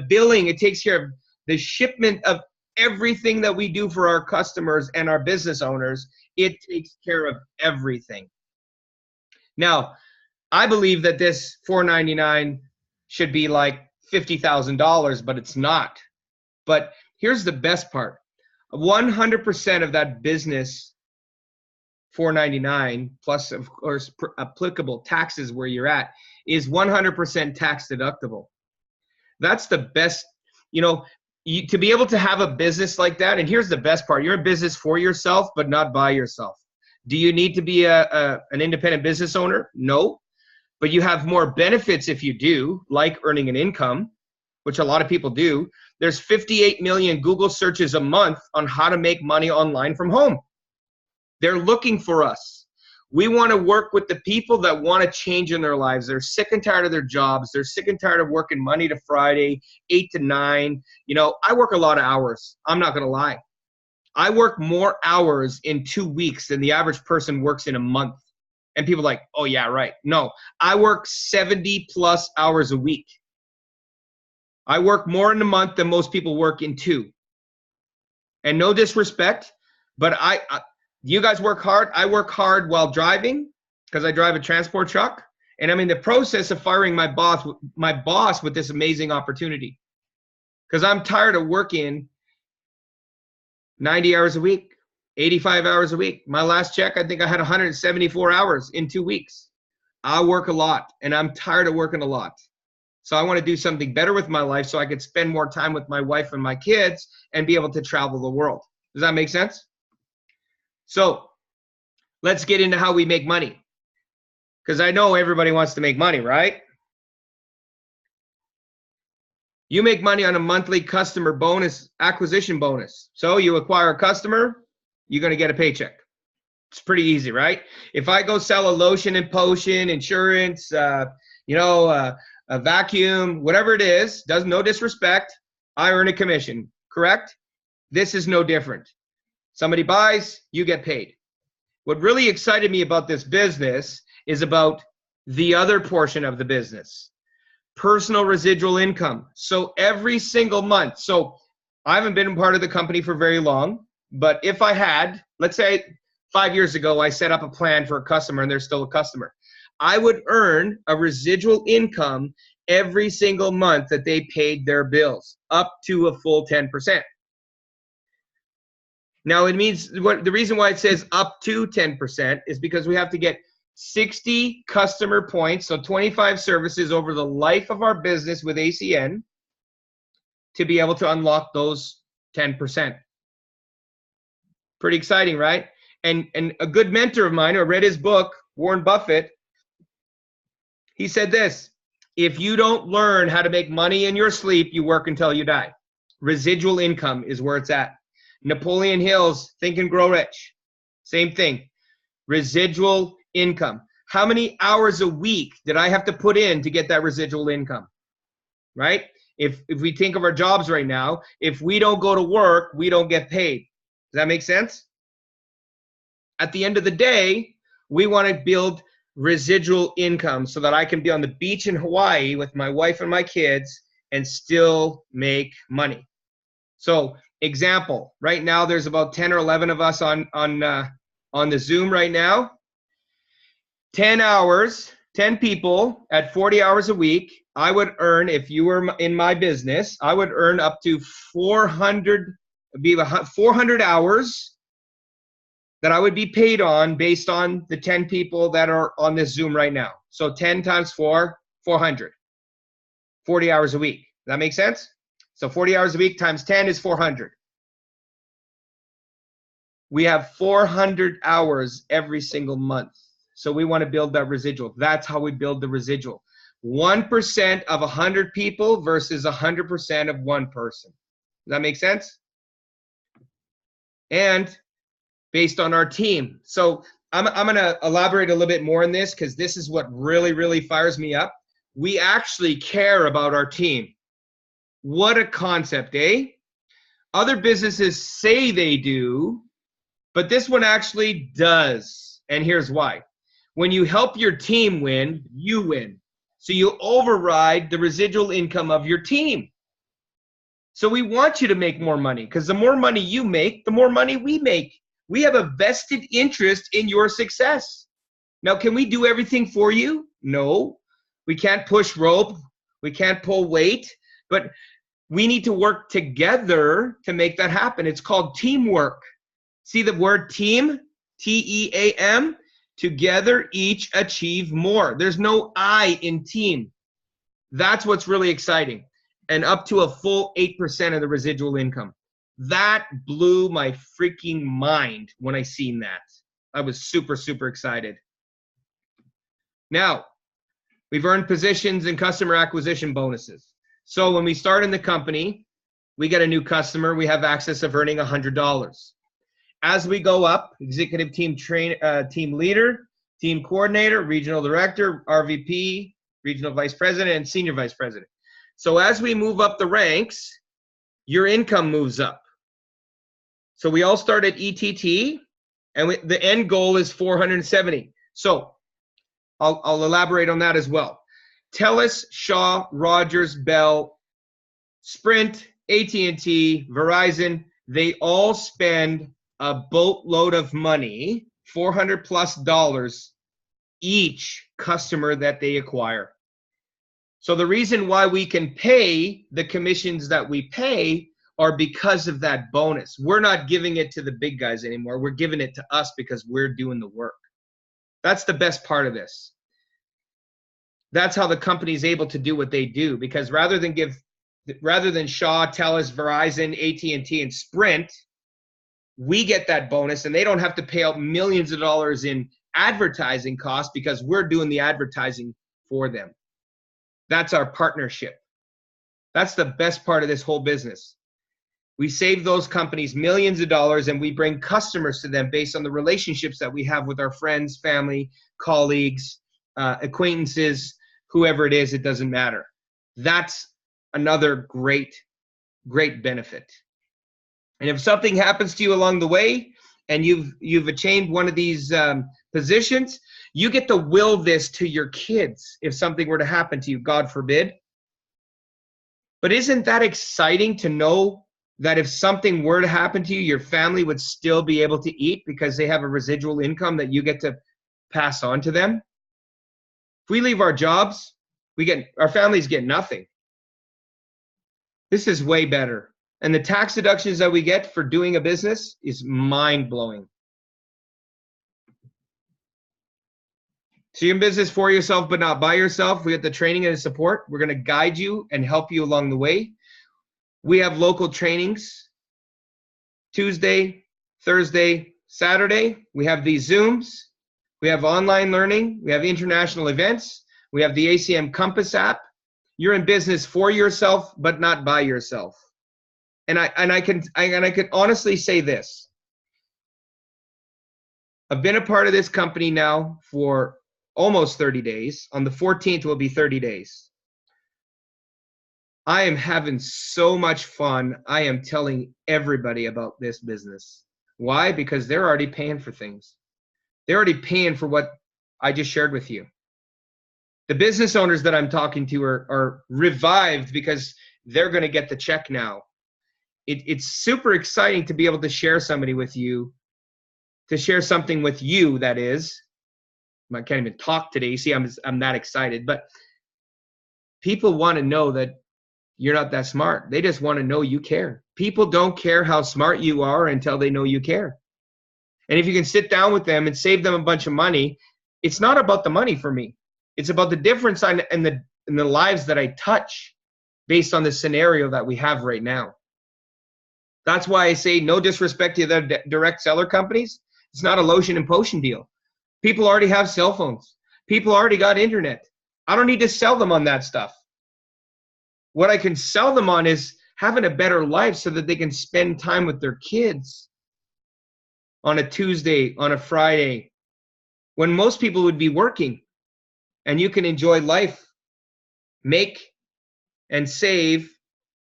billing. It takes care of the shipment of everything that we do for our customers and our business owners. It takes care of everything. Now, I believe that this $499 should be like $50,000, but it's not. But here's the best part. 100% of that business $499 plus, of course, applicable taxes where you're at is 100% tax deductible. That's the best, to be able to have a business like that. And here's the best part. You're in business for yourself, but not by yourself. Do you need to be an independent business owner? No. But you have more benefits if you do, like earning an income, which a lot of people do. There's 58 million Google searches a month on how to make money online from home. They're looking for us. We want to work with the people that want to change in their lives. They're sick and tired of their jobs. They're sick and tired of working Monday to Friday, 8 to 9. I work a lot of hours. I'm not going to lie. I work more hours in 2 weeks than the average person works in a month. And people are like, oh yeah, right. No, I work 70 plus hours a week. I work more in a month than most people work in 2. And no disrespect, but you guys work hard. I work hard while driving because I drive a transport truck. And I'm in the process of firing my boss with this amazing opportunity, because I'm tired of working 90 hours a week, 85 hours a week. My last check, I think I had 174 hours in 2 weeks. I work a lot, and I'm tired of working a lot. So I want to do something better with my life so I could spend more time with my wife and my kids and be able to travel the world. Does that make sense? So let's get into how we make money, because I know everybody wants to make money, right? You make money on a monthly customer bonus, acquisition bonus. So you acquire a customer, you're going to get a paycheck. It's pretty easy, right? If I go sell a lotion and potion, insurance, a vacuum, whatever it is, no disrespect, I earn a commission, correct? This is no different. Somebody buys, you get paid. What really excited me about this business is about the other portion of the business. Personal residual income. So every single month, so I haven't been a part of the company for very long, but if I had, let's say 5 years ago, I set up a plan for a customer and they're still a customer, I would earn a residual income every single month that they paid their bills, up to a full 10%. Now it means, the reason why it says up to 10% is because we have to get 60 customer points, so 25 services over the life of our business with ACN to be able to unlock those 10%. Pretty exciting, right? And a good mentor of mine, I read his book, Warren Buffett, he said this: if you don't learn how to make money in your sleep, you work until you die. Residual income is where it's at. Napoleon Hill's Think and Grow Rich, same thing. Residual income. How many hours a week did I have to put in to get that residual income? Right? If we think of our jobs right now, if we don't go to work, we don't get paid. Does that make sense? At the end of the day, we want to build residual income so that I can be on the beach in Hawaii with my wife and my kids and still make money. So example, right now there's about 10 or 11 of us on the Zoom right now. 10 hours, 10 people at 40 hours a week. I would earn, if you were in my business, I would earn up to 400 hours that I would be paid on based on the 10 people that are on this Zoom right now. So 10 times 4, 400. 40 hours a week. Does that make sense? So 40 hours a week times 10 is 400. We have 400 hours every single month. So we want to build that residual. That's how we build the residual. 1% of 100 people versus 100% of one person. Does that make sense? And based on our team. So I'm going to elaborate a little bit more on this because this is what really, really fires me up. We actually care about our team. What a concept, eh? Other businesses say they do, but this one actually does. And here's why. When you help your team win, you win. So you override the residual income of your team. So we want you to make more money because the more money you make, the more money we make. We have a vested interest in your success. Now, can we do everything for you? No. We can't push rope. We can't pull weight. But we need to work together to make that happen. It's called teamwork. See the word team? T-E-A-M. Together, each achieve more. There's no I in team. That's what's really exciting. And up to a full 8% of the residual income. That blew my freaking mind when I seen that. I was super, super excited. Now, we've earned positions and customer acquisition bonuses. So when we start in the company, we get a new customer, we have access of earning $100. As we go up, executive team team leader, team coordinator, regional director, RVP, regional vice president, and senior vice president. So as we move up the ranks, your income moves up. So we all start at ETT, and the end goal is 470. So I'll elaborate on that as well. TELUS, Shaw, Rogers, Bell, Sprint, AT&T, Verizon, they all spend a boatload of money, $400+ each customer that they acquire. So the reason why we can pay the commissions that we pay are because of that bonus. We're not giving it to the big guys anymore. We're giving it to us because we're doing the work. That's the best part of this. That's how the company is able to do what they do, because rather than Shaw, TELUS, Verizon, AT&T, and Sprint, we get that bonus and they don't have to pay out millions of dollars in advertising costs because we're doing the advertising for them. That's our partnership. That's the best part of this whole business. We save those companies millions of dollars and we bring customers to them based on the relationships that we have with our friends, family, colleagues, acquaintances, whoever it is, it doesn't matter. That's another great, great benefit. And if something happens to you along the way and you've attained one of these positions, you get to will this to your kids if something were to happen to you, God forbid. But isn't that exciting to know that if something were to happen to you, your family would still be able to eat because they have a residual income that you get to pass on to them? If we leave our jobs, our families get nothing. This is way better. And the tax deductions that we get for doing a business is mind-blowing. So you're in business for yourself, but not by yourself. We get the training and the support. We're going to guide you and help you along the way. We have local trainings Tuesday, Thursday, Saturday. We have these Zooms. We have online learning. We have international events. We have the ACM Compass app. You're in business for yourself, but not by yourself. And I can honestly say this. I've been a part of this company now for almost 30 days. On the 14th will be 30 days. I am having so much fun. I am telling everybody about this business. Why? Because they're already paying for things. They're already paying for what I just shared with you. The business owners that I'm talking to are revived because they're going to get the check now. It's super exciting to be able to share somebody with you, to share something with you, that is. I can't even talk today. You see, I'm that excited. But people want to know that you're not that smart. They just want to know you care. People don't care how smart you are until they know you care. And if you can sit down with them and save them a bunch of money, it's not about the money for me. It's about the difference in the lives that I touch based on the scenario that we have right now. That's why I say no disrespect to the direct seller companies. It's not a lotion and potion deal. People already have cell phones. People already got internet. I don't need to sell them on that stuff. What I can sell them on is having a better life so that they can spend time with their kids on a Tuesday, on a Friday, when most people would be working, and you can enjoy life, make and save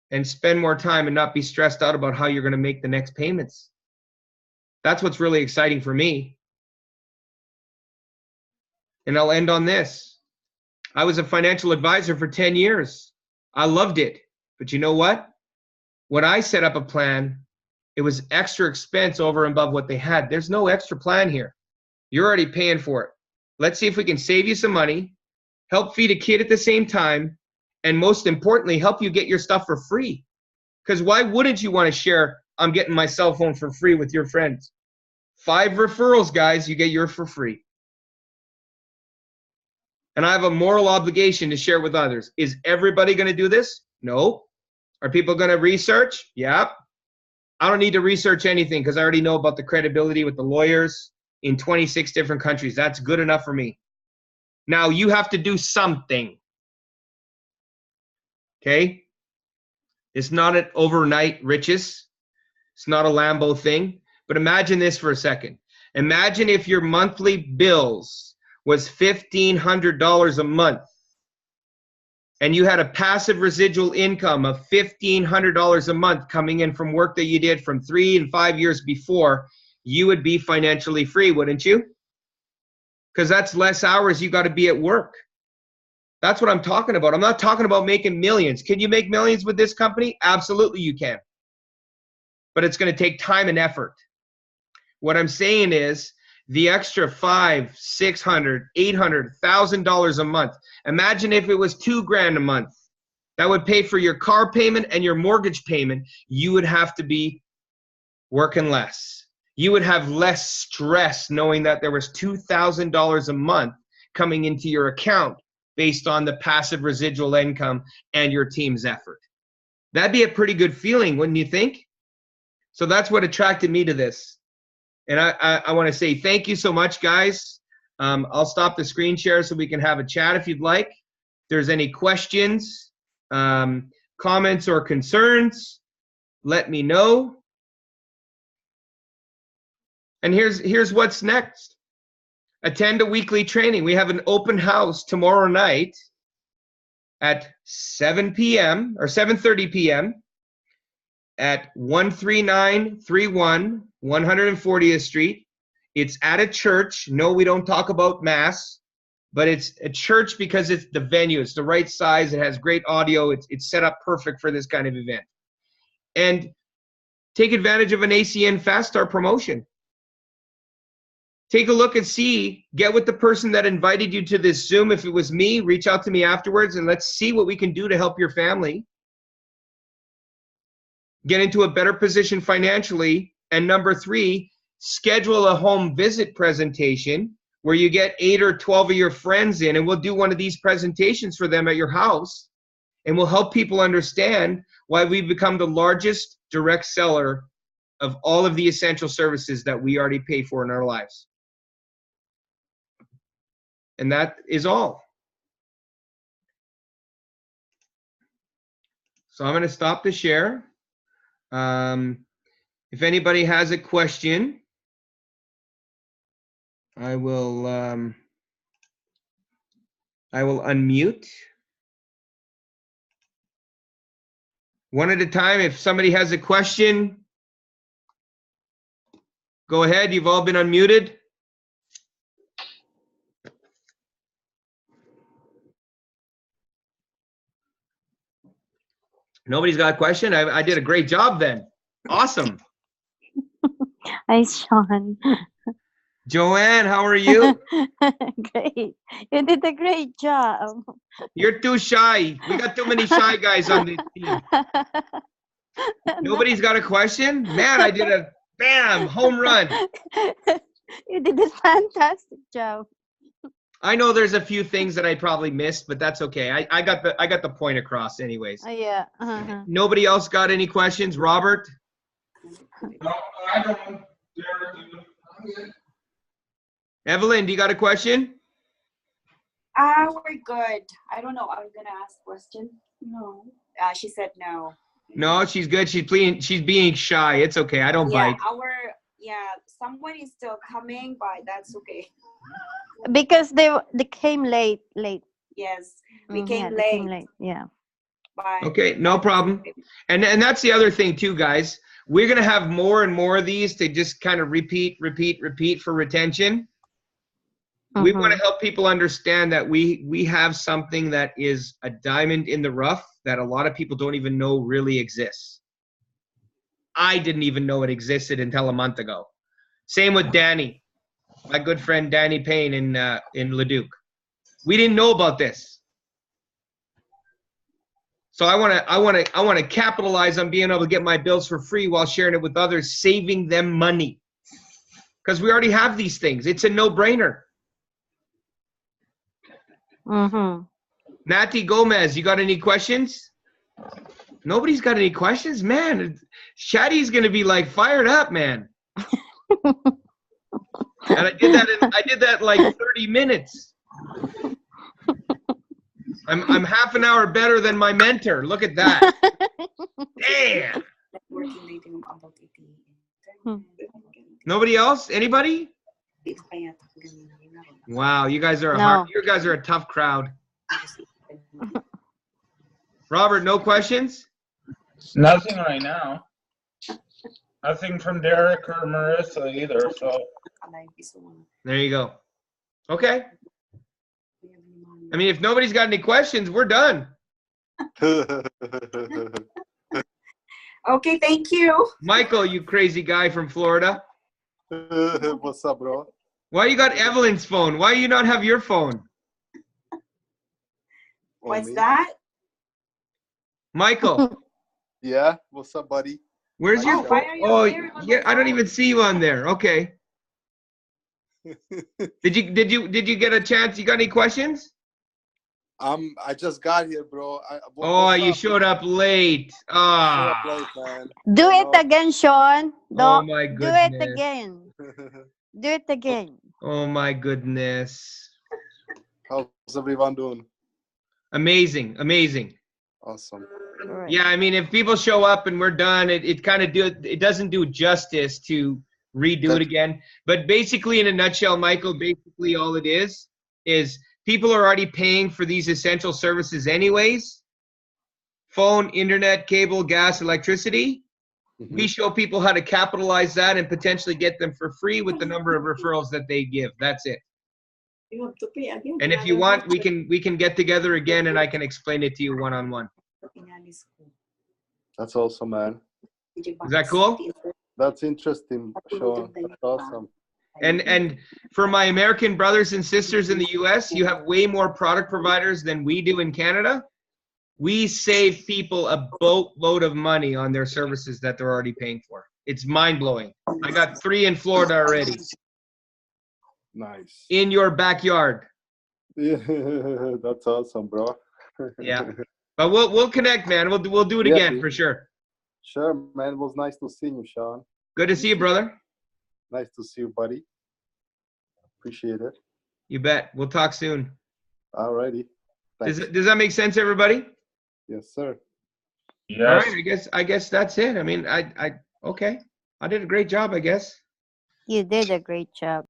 and spend more time and not be stressed out about how you're going to make the next payments. That's what's really exciting for me. And I'll end on this. I was a financial advisor for 10 years. I loved it. But you know what? When I set up a plan, it was extra expense over and above what they had. There's no extra plan here. You're already paying for it. Let's see if we can save you some money, help feed a kid at the same time, and most importantly, help you get your stuff for free. Because why wouldn't you want to share, I'm getting my cell phone for free with your friends? 5 referrals, guys, you get yours for free. And I have a moral obligation to share with others. Is everybody going to do this? No. Are people going to research? Yeah. I don't need to research anything because I already know about the credibility with the lawyers in 26 different countries. That's good enough for me. Now you have to do something. Okay? It's not an overnight riches. It's not a Lambo thing. But imagine this for a second. Imagine if your monthly bills was $1,500 a month and you had a passive residual income of $1,500 a month coming in from work that you did from 3 and 5 years before, you would be financially free, wouldn't you? Because that's less hours you got to be at work. That's what I'm talking about. I'm not talking about making millions. Can you make millions with this company? Absolutely you can. But it's going to take time and effort. What I'm saying is the extra $500, $600, $800, $1,000 a month. Imagine if it was $2,000 a month. That would pay for your car payment and your mortgage payment. You would have to be working less. You would have less stress knowing that there was $2,000 a month coming into your account based on the passive residual income and your team's effort. That'd be a pretty good feeling, wouldn't you think? So that's what attracted me to this. And I want to say thank you so much, guys. I'll stop the screen share so we can have a chat if you'd like. If there's any questions, comments, or concerns, let me know. And here's what's next. Attend a weekly training. We have an open house tomorrow night at 7 p.m. or 7:30 p.m. at 13931 140th Street. It's at a church. No, we don't talk about mass, but it's a church because it's the venue. It's the right size. It has great audio. It's set up perfect for this kind of event. And take advantage of an ACN Fast Start promotion. Take a look and see, get with the person that invited you to this Zoom. If it was me, reach out to me afterwards and let's see what we can do to help your family get into a better position financially. And number 3, schedule a home visit presentation where you get 8 or 12 of your friends in, and we'll do one of these presentations for them at your house, and we'll help people understand why we've become the largest direct seller of all of the essential services that we already pay for in our lives. And that is all. So I'm going to stop the share. If anybody has a question, I will unmute. One at a time. If somebody has a question, go ahead. You've all been unmuted. Nobody's got a question? I did a great job then. Awesome. Hi, Sean. Joanne, how are you? Great. You did a great job. You're too shy. We got too many shy guys on the team. Nobody's got a question? Man, I did a bam, home run. You did a fantastic job. I know there's a few things that I probably missed, but that's okay. I got the point across anyways. Yeah. Nobody else got any questions? Robert? No, I don't. Evelyn, do you got a question? We're good. I don't know. Are we gonna ask question? No. She said no. No, she's good. She's being shy. It's okay. I don't bite. Someone is still coming, but that's okay. Because they came late. Yes, we Yeah, came they came late. late. Yeah. But Okay, no problem. And that's the other thing too, guys. We're gonna have more and more of these to just kind of repeat for retention. We want to help people understand that we have something that is a diamond in the rough that a lot of people don't even know really exists. I didn't even know it existed until a month ago. Same with Danny, my good friend Danny Payne in Leduc. We didn't know about this. So I want to capitalize on being able to get my bills for free while sharing it with others, saving them money. Because we already have these things. It's a no-brainer. Nati Gomez, you got any questions? Nobody's got any questions? Man, Shaddy's going to be like fired up, man. And I did that in like 30 minutes. I'm half an hour better than my mentor. Look at that. Damn. Nobody else? Anybody? Wow, you guys are a tough crowd. Robert, no questions? Nothing right now. Nothing from Derek or Marissa either. So There you go. Okay. I mean, if nobody's got any questions, we're done. okay, thank you. Michael, you crazy guy from Florida. What's up, bro? Why you got Evelyn's phone? Why you not have your phone? What's that? Michael. Yeah, what's up, buddy? Where's your phone? Oh, yeah, I don't even see you on there. Okay. Did you get a chance? You got any questions? I just got here, bro. Oh, you showed up late. Ah. Man. Do it again, Sean. Oh my goodness. Do it again. Do it again. Oh my goodness. How's everyone doing? Amazing, amazing. Awesome. Right. Yeah, I mean, if people show up and we're done, it doesn't do justice to redo it again. But basically, in a nutshell, Michael, basically all it is people are already paying for these essential services anyways. Phone, internet, cable, gas, electricity. We show people how to capitalize that and potentially get them for free with the number of referrals that they give. That's it. And if you want, we can get together again and I can explain it to you one-on-one. That's awesome, man. Is that cool? That's interesting, Sean. That's awesome. And for my American brothers and sisters in the US, you have way more product providers than we do in Canada. We save people a boatload of money on their services that they're already paying for. It's mind-blowing. I got 3 in Florida already. Nice. In your backyard. Yeah, that's awesome, bro. Yeah. But we'll connect, man. We'll do it again for sure. Sure, man. It was nice to see you, Sean. Good to see you, brother. Nice to see you, buddy. Appreciate it. You bet. We'll talk soon. Alrighty. Does that make sense, everybody? Yes, sir. yes. All right. I guess that's it. I mean, okay. I did a great job, I guess. You did a great job.